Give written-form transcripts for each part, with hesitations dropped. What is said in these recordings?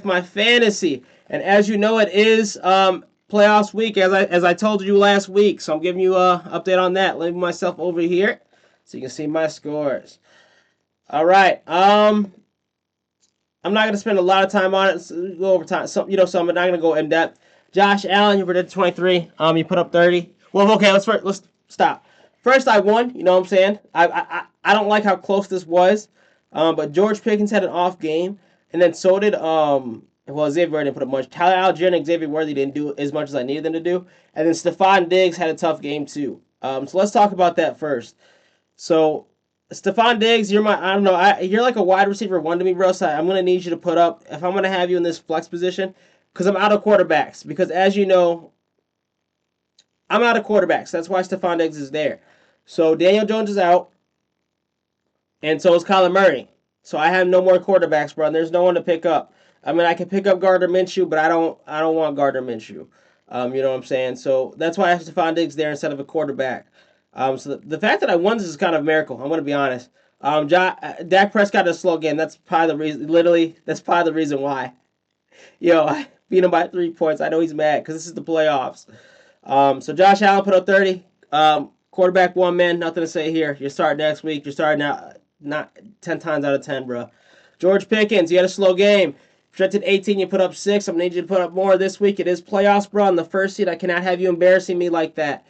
my fantasy. And as you know, it is playoffs week, as I told you last week. So I'm giving you a update on that. Leaving myself over here so you can see my scores. All right. I'm not gonna spend a lot of time on it. So go over time. So so I'm not gonna go in depth. Josh Allen, you predicted 23. You put up 30. Well, okay. Let's stop. First, I won. You know what I'm saying? I don't like how close this was. But George Pickens had an off game, and then so did well, Xavier didn't put up much. Tyler Algier and Xavier Worthy didn't do as much as I needed them to do, and then Stephon Diggs had a tough game too. So let's talk about that first. So Stephon Diggs, I don't know, you're like a wide receiver one to me, bro. So I'm gonna need you to put up if I'm gonna have you in this flex position, because I'm out of quarterbacks. Because as you know, I'm out of quarterbacks. That's why Stephon Diggs is there. So Daniel Jones is out, and so is Kyler Murray. So I have no more quarterbacks, bro. And there's no one to pick up. I mean, I can pick up Gardner Minshew, but I don't want Gardner Minshew. You know what I'm saying? So that's why I have Stephon Diggs there instead of a quarterback. So the fact that I won this is kind of a miracle. I'm gonna be honest. Dak Prescott had a slow game. That's probably the reason. Literally, that's probably the reason why. I beat him by 3 points. I know he's mad because this is the playoffs. So Josh Allen put up 30. Quarterback one, man. Nothing to say here. You're starting next week. You're starting out not 10 times out of 10, bro. George Pickens, you had a slow game. Projected 18, you put up 6. I'm going to need you to put up more this week. It is playoffs, bro. On the first seed, I cannot have you embarrassing me like that.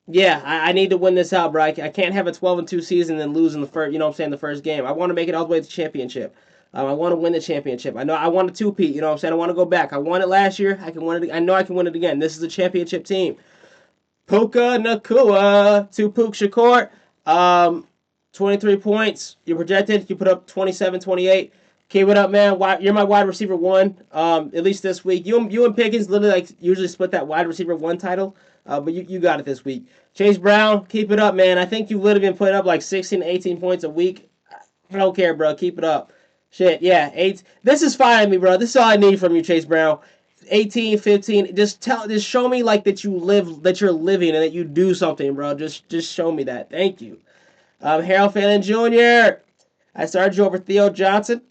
Yeah, I need to win this out, bro. I can't have a 12-2 season and lose in the first, the first game. I want to make it all the way to the championship. I want to win the championship. I know I want a two-peat, you know what I'm saying? I want to go back. I won it last year. I can win it. I know I can win it again. This is a championship team. Puka Nacua to Puka Shakur. 23 points. You projected. You put up 27, 28. Keep it up, man. You're my wide receiver one. At least this week. You and Pickens literally usually split that wide receiver one title. But you got it this week. Chase Brown, keep it up, man. I think you've literally been putting up like 16 to 18 points a week. I don't care, bro. Keep it up. Shit, yeah. This is fine with me, bro. This is all I need from you, Chase Brown. 18, 15. Just show me like that you're living and that you do something, bro. Just show me that. Thank you. Harold Phelan Jr. I started you over Theo Johnson.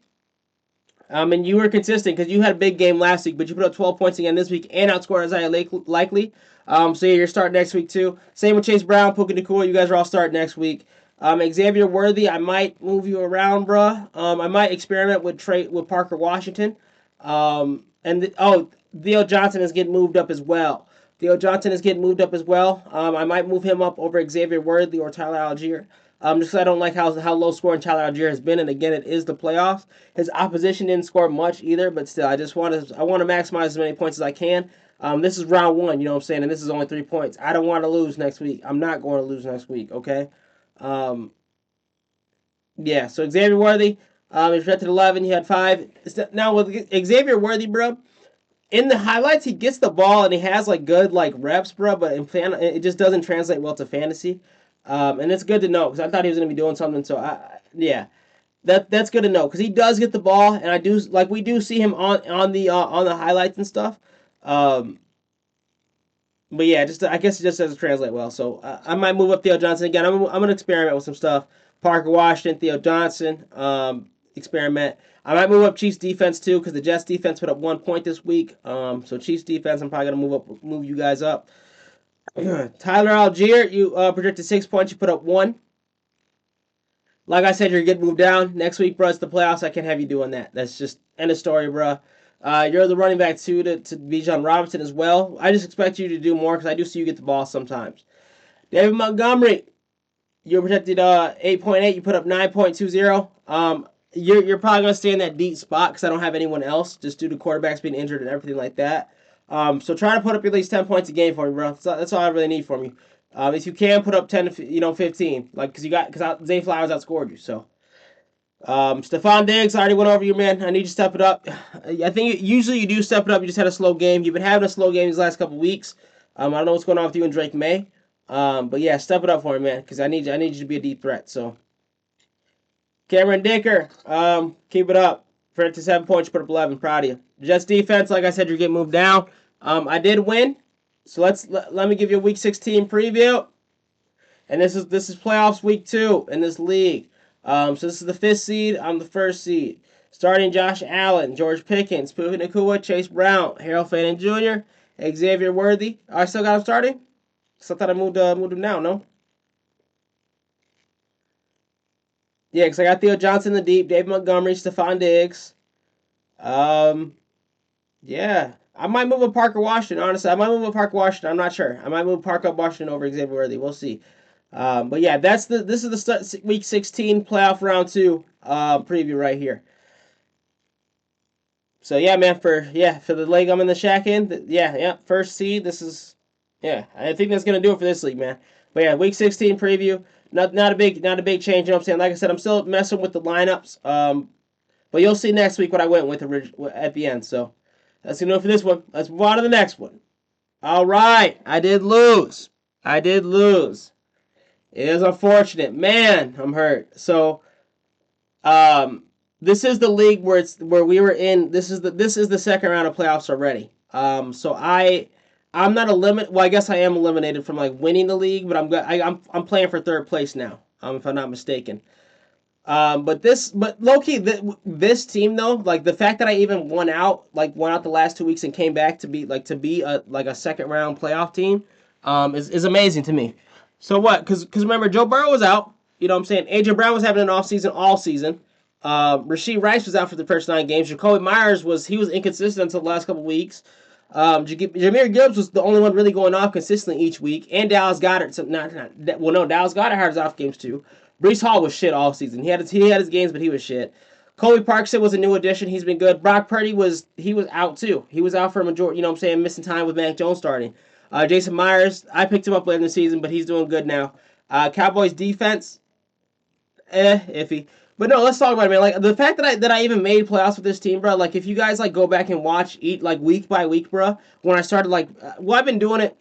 And you were consistent because you had a big game last week, but you put up 12 points again this week and outscored Isaiah Likely. So yeah, you're starting next week too. Same with Chase Brown, Puka Nacua. You guys are all starting next week. Xavier Worthy, I might move you around, bruh. I might experiment with Parker Washington. Theo Johnson is getting moved up as well. I might move him up over Xavier Worthy or Tyler Algier. Just because I don't like how low scoring Tyler Algier has been, and again, it is the playoffs. His opposition didn't score much either, but still, I want to maximize as many points as I can. This is round one, you know what I'm saying, and this is only 3 points. I don't want to lose next week. I'm not going to lose next week, okay? Yeah. So Xavier Worthy, he's projected 11. He had 5. Now with Xavier Worthy, bro, in the highlights, he gets the ball and he has like good reps, bro. But it just doesn't translate well to fantasy. And it's good to know because I thought he was gonna be doing something. So yeah, that's good to know because he does get the ball, and we do see him on the highlights and stuff. But yeah, I guess it just doesn't translate well. So I might move up Theo Johnson again. I'm gonna experiment with some stuff. Parker Washington, Theo Johnson, experiment. I might move up Chiefs defense too because the Jets defense put up 1 point this week. So Chiefs defense, I'm probably gonna move you guys up. Tyler Algier, you projected 6 points. You put up 1. Like I said, you're getting moved down next week, bro. It's the playoffs. I can't have you doing that. That's just end of story, bro. You're the running back too to Bijan Robinson as well. I just expect you to do more because I do see you get the ball sometimes. David Montgomery, you're projected 8.8. You put up 9.20. You're probably gonna stay in that deep spot because I don't have anyone else just due to quarterbacks being injured and everything like that. So try to put up at least 10 points a game for me, bro. That's all I really need from you. If you can put up 10 to 15, because Zay Flowers outscored you. So Stephon Diggs, I already went over you, man. I need you to step it up. I think usually you do step it up. You just had a slow game. You've been having a slow game these last couple weeks. I don't know what's going on with you and Drake May. But yeah, step it up for me, man, because I need you to be a deep threat. So Cameron Dicker, keep it up. For 7 points, you put up 11. Proud of you. Jets defense, like I said, you're getting moved down. I did win, so let me give you a Week 16 preview. And this is playoffs Week 2 in this league. So this is the 5th seed. I'm the 1st seed. Starting Josh Allen, George Pickens, Puka Nacua, Chase Brown, Harold Fannin Jr., Xavier Worthy. I still got him starting? So I thought I moved him now, no? Yeah, because I got Theo Johnson in the deep, Dave Montgomery, Stephon Diggs. Yeah. I might move a Parker Washington, honestly. I might move a Parker Washington. I'm not sure. I might move Parker Washington over Xavier Worthy. We'll see. But yeah, this is the week 16 playoff round 2 preview right here. So yeah, man, for the leg I'm in the shack in, first seed. This is I think that's gonna do it for this league, man. But yeah, week 16 preview. Not a big change. You know what I'm saying? Like I said, I'm still messing with the lineups. But you'll see next week what I went with at the end. So that's gonna do it for this one. Let's move on to the next one. All right, I did lose. It is unfortunate, man. I'm hurt. So, this is the league where we were in. This is the second round of playoffs already. So I'm not eliminated. Well, I guess I am eliminated from like winning the league, but I'm playing for third place now. If I'm not mistaken. But low key, this team though, like the fact that I even won out the last 2 weeks and came back to be a second round playoff team, is amazing to me. So what? Because remember, Joe Burrow was out. You know what I'm saying? AJ Brown was having an off season all season. Rashee Rice was out for the first 9 games. Jacoby Myers was inconsistent until the last couple weeks. Jahmyr Gibbs was the only one really going off consistently each week, and Dallas Goedert. Dallas Goedert had his off games too. Breece Hall was shit all season. He had his games, but he was shit. Colby Parkinson was a new addition. He's been good. Brock Purdy was out too. He was out for a majority. You know what I'm saying? Missing time with Mac Jones starting. Jason Myers, I picked him up later in the season, but he's doing good now. Cowboys defense, iffy. But no, let's talk about it, man. Like the fact that I even made playoffs with this team, bro. Like if you guys like go back and watch week by week, bro. When I started I've been doing it.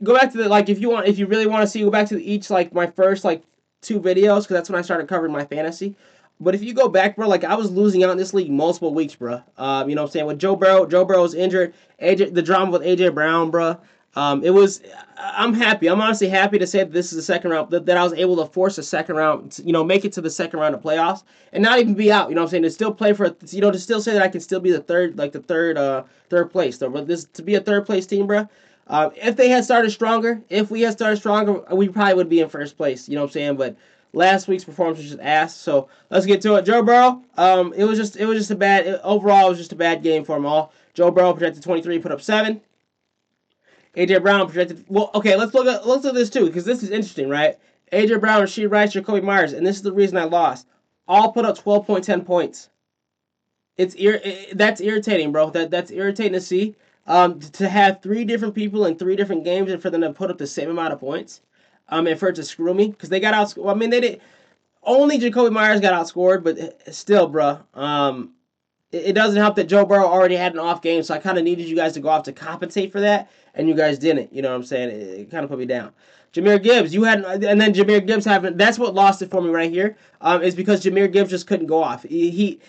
Go back to if you really want to see, go back to each my first 2 videos, because that's when I started covering my fantasy. But if you go back, bro, I was losing out in this league multiple weeks, bro. You know what I'm saying? With Joe Burrow was injured. the drama with AJ Brown, bro. I'm happy. I'm honestly happy to say that this is the second round, that I was able to force a second round, make it to the second round of playoffs and not even be out. You know what I'm saying? To still play for, to still say that I can still be the third place. So, but to be a third place team, bro. If we had started stronger, we probably would be in first place. You know what I'm saying? But last week's performance was just ass. So let's get to it. Joe Burrow. It was just a bad. Overall, it was just a bad game for them all. Joe Burrow projected 23, put up 7. AJ Brown projected. Well, okay, let's look at this too, because this is interesting, right? AJ Brown, Rashee Rice, Jacoby Myers, and this is the reason I lost. All put up 12.10 points. That's irritating, bro. That's irritating to see. To have 3 different people in 3 different games and for them to put up the same amount of points. And for it to screw me, because they got outscored. I mean, they did. Only Jacoby Myers got outscored, but still, bro. It doesn't help that Joe Burrow already had an off game, so I kind of needed you guys to go off to compensate for that, and you guys didn't. You know what I'm saying? It kind of put me down. Jahmyr Gibbs, and then Jahmyr Gibbs that's what lost it for me right here, is because Jahmyr Gibbs just couldn't go off. And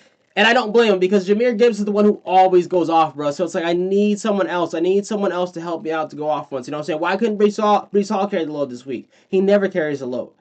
I don't blame him, because Jahmyr Gibbs is the one who always goes off, bro. So it's like, I need someone else. I need someone else to help me out to go off once. You know what I'm saying? Why couldn't Breece Hall carry the load this week? He never carries the load.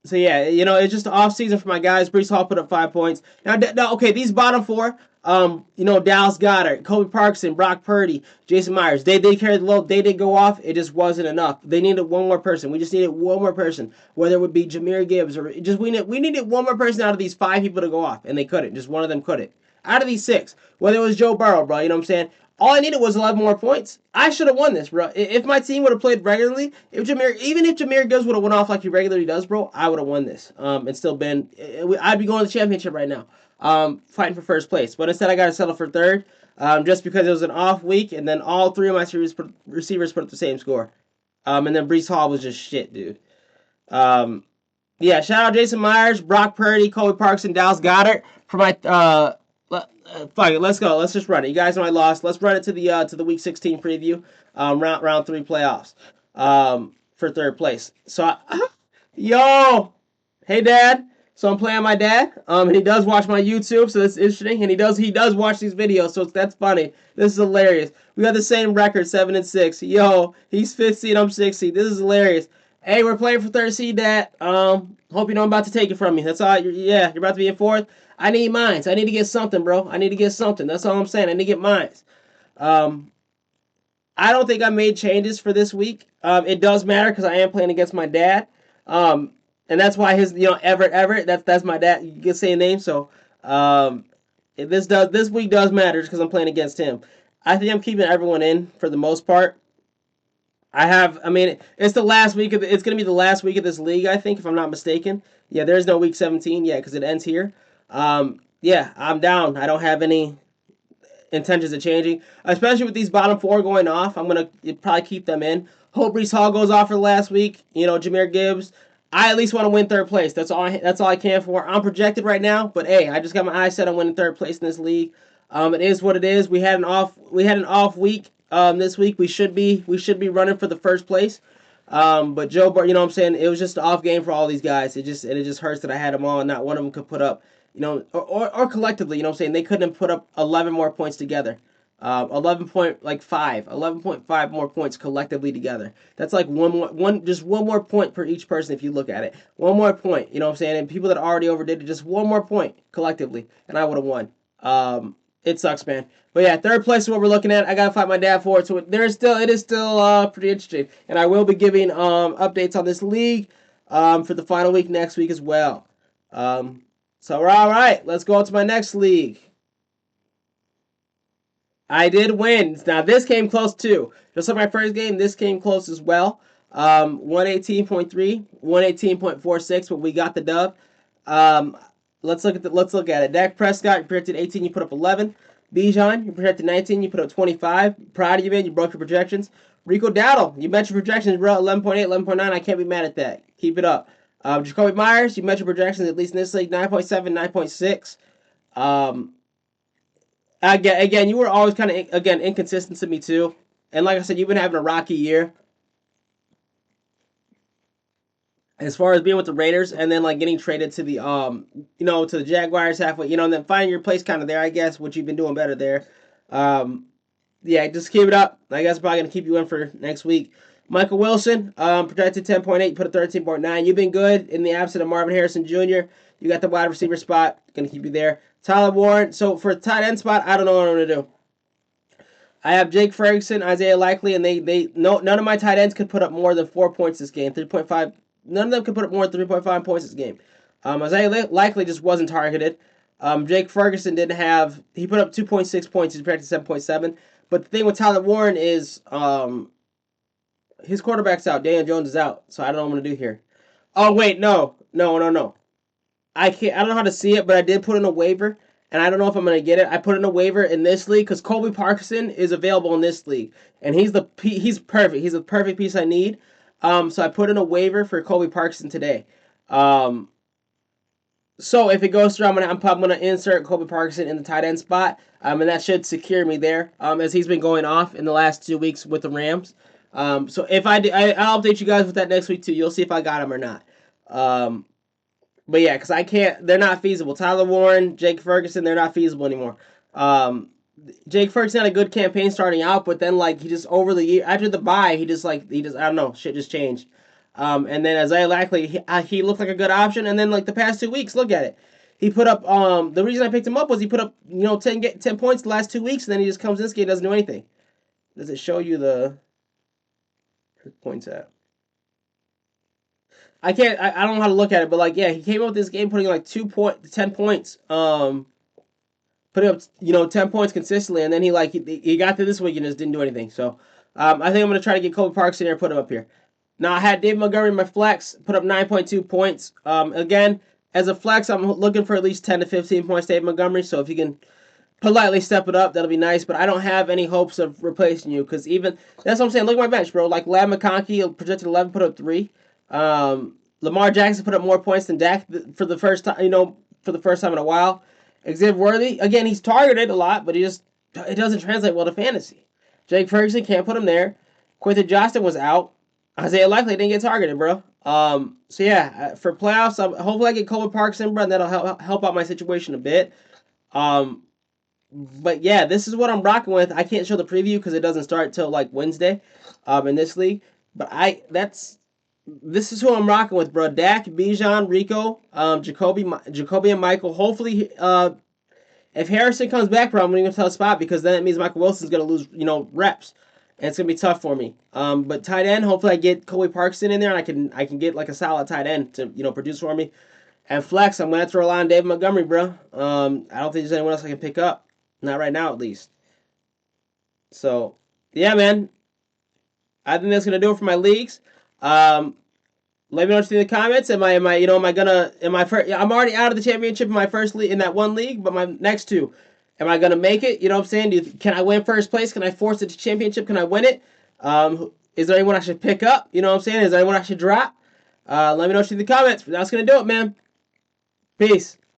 So yeah, it's just the off season for my guys. Breece Hall put up 5 points. Now, okay, these bottom 4, Dallas Goedert, Colby Parkinson, Brock Purdy, Jason Myers, they carried the load. They did go off. It just wasn't enough. They needed one more person. We just needed one more person, whether it would be Jahmyr Gibbs or we needed one more person out of these 5 people to go off, and they couldn't. Just one of them couldn't. Out of these 6, whether it was Joe Burrow, bro, you know what I'm saying? All I needed was 11 more points. I should have won this, bro. If my team would have played regularly, even if Jahmyr Gibbs would have went off like he regularly does, bro, I would have won this. And still been, I'd be going to the championship right now, fighting for first place. But instead, I got to settle for third, just because it was an off week, and then all 3 of my receivers put up the same score. And then Breece Hall was just shit, dude. Yeah, shout out Jason Myers, Brock Purdy, Colby Parkinson, Dallas Goedert for my fuck it, let's go. Let's just run it. You guys know I lost. Let's run it to the week 16 preview, round 3 playoffs, for third place. So, yo, hey dad. So I'm playing my dad. And he does watch my YouTube, so that's interesting. And he does watch these videos, so that's funny. This is hilarious. We got the same record, 7-6. Yo, he's 5th seed, I'm 6th seed. This is hilarious. Hey, we're playing for third seed, dad. Hope you know I'm about to take it from you. That's all. You're about to be in fourth. I need mines. I need to get something, bro. I need to get something. That's all I'm saying. I need to get mines. Um, I don't think I made changes for this week. It does matter because I am playing against my dad. Um, and that's why his, Everett. That's my dad. You can say a name. So, um, this week does matter because I'm playing against him. I think I'm keeping everyone in for the most part. I mean, it's the last week it's going to be the last week of this league, I think, if I'm not mistaken. Yeah, there's no week 17 yet because it ends here. Yeah, I'm down. I don't have any intentions of changing, especially with these bottom four going off. I'm going to probably keep them in. Hope Brees Hall goes off for the last week. Jameer Gibbs. I at least want to win third place. That's all I can for. I'm projected right now, but hey, I just got my eyes set on winning third place in this league. It is what it is. We had an off week. This week we should be running for the first place. But Joe, you know what I'm saying? It was just an off game for all these guys. It just hurts that I had them all and not one of them could put up, or collectively, you know what I'm saying? They couldn't have put up 11 more points together. 11.5 more points collectively together. That's like just one more point per each person if you look at it. One more point, you know what I'm saying? And people that already overdid it, just one more point collectively, and I would have won. It sucks, man. But yeah, third place is what we're looking at. I gotta fight my dad for it. So it is still pretty interesting, and I will be giving updates on this league for the final week next week as well. So we're all right. Let's go on to my next league. I did win. Now this came close too. Just like my first game, this came close as well. 118.3, 118.46, but we got the dub. Let's look at it. Dak Prescott, you projected 18, you put up 11. Bijan, you projected 19, you put up 25. Proud of you, man. You broke your projections. Rico Dowdle, you met your projections, bro. 11.8, 11.9. I can't be mad at that. Keep it up. Jacoby Myers, you met your projections at least in this league. 9.7, 9.6. Again, you were always kind of inconsistent to me too. And like I said, you've been having a rocky year as far as being with the Raiders, and then like getting traded to the to the Jaguars halfway, and then finding your place kind of there, I guess, which you've been doing better there. Yeah, just keep it up. I guess I'm probably gonna keep you in for next week. Michael Wilson, projected 10.8, put a 13.9. You've been good in the absence of Marvin Harrison Jr. You got the wide receiver spot, gonna keep you there. Tyler Warren. So for tight end spot, I don't know what I'm gonna do. I have Jake Ferguson, Isaiah Likely, and none of my tight ends could put up more than 4 points this game. 3.5. None of them could put up more than 3.5 points this game. Isaiah Likely just wasn't targeted. Jake Ferguson didn't have. He put up 2.6 points. He's projected 7.7. But the thing with Tyler Warren is his quarterback's out. Daniel Jones is out. So I don't know what I'm gonna do here. Oh wait, no. I can't. I don't know how to see it, but I did put in a waiver, and I don't know if I'm gonna get it. I put in a waiver in this league because Colby Parkinson is available in this league, and he's perfect. He's the perfect piece I need. So I put in a waiver for Colby Parkinson today. So if it goes through, I'm probably gonna insert Colby Parkinson in the tight end spot, and that should secure me there. As he's been going off in the last 2 weeks with the Rams. So if I'll update you guys with that next week too. You'll see if I got him or not. But yeah, because I can't. They're not feasible. Tyler Warren, Jake Ferguson, they're not feasible anymore. Jake Ferguson had a good campaign starting out, but then like he just over the year after the bye, he just I don't know, shit just changed. And then Isaiah Likely, he looked like a good option, and then like the past 2 weeks, look at it. He put up. The reason I picked him up was he put up 10 points the last 2 weeks, and then he just comes this game and doesn't do anything. Does it show you the points at? I can't. I don't know how to look at it, but like yeah, he came up with this game putting like 10 points. Putting up 10 points consistently, and then he got to this week and just didn't do anything. So I think I'm gonna try to get Colby Parks in here and put him up here. Now I had Dave Montgomery in my flex, put up 9.2 points. Again, as a flex, I'm looking for at least 10 to 15 points, Dave Montgomery. So if you can politely step it up, that'll be nice. But I don't have any hopes of replacing you because that's what I'm saying. Look at my bench, bro. Like Lab McConkey projected 11, put up 3. Lamar Jackson put up more points than Dak for the first time, for the first time in a while. Xavier Worthy, again, he's targeted a lot, but it doesn't translate well to fantasy. Jake Ferguson, can't put him there. Quentin Johnston was out. Isaiah Likely didn't get targeted, bro. So yeah, for playoffs, hopefully I get Colby Parkinson, bro, and that'll help out my situation a bit. But yeah, this is what I'm rocking with. I can't show the preview because it doesn't start till like Wednesday, in this league. But this is who I'm rocking with, bro. Dak, Bijan, Rico, Jacoby, and Michael. Hopefully, if Harrison comes back, bro, I'm going to tell Spot because then it means Michael Wilson's going to lose, reps, and it's going to be tough for me. But tight end, hopefully I get Colby Parkinson in there, and I can get like a solid tight end to produce for me. And flex, I'm going to throw a line on David Montgomery, bro. I don't think there's anyone else I can pick up, not right now at least. So yeah, man, I think that's going to do it for my leagues. Let me know what you think in the comments. Am I I'm already out of the championship in my first league, in that one league, but my next two, am I gonna make it? You know what I'm saying? Can I win first place? Can I force it to championship? Can I win it? Is there anyone I should pick up? You know what I'm saying? Is there anyone I should drop? Let me know what you think in the comments. That's gonna do it, man. Peace.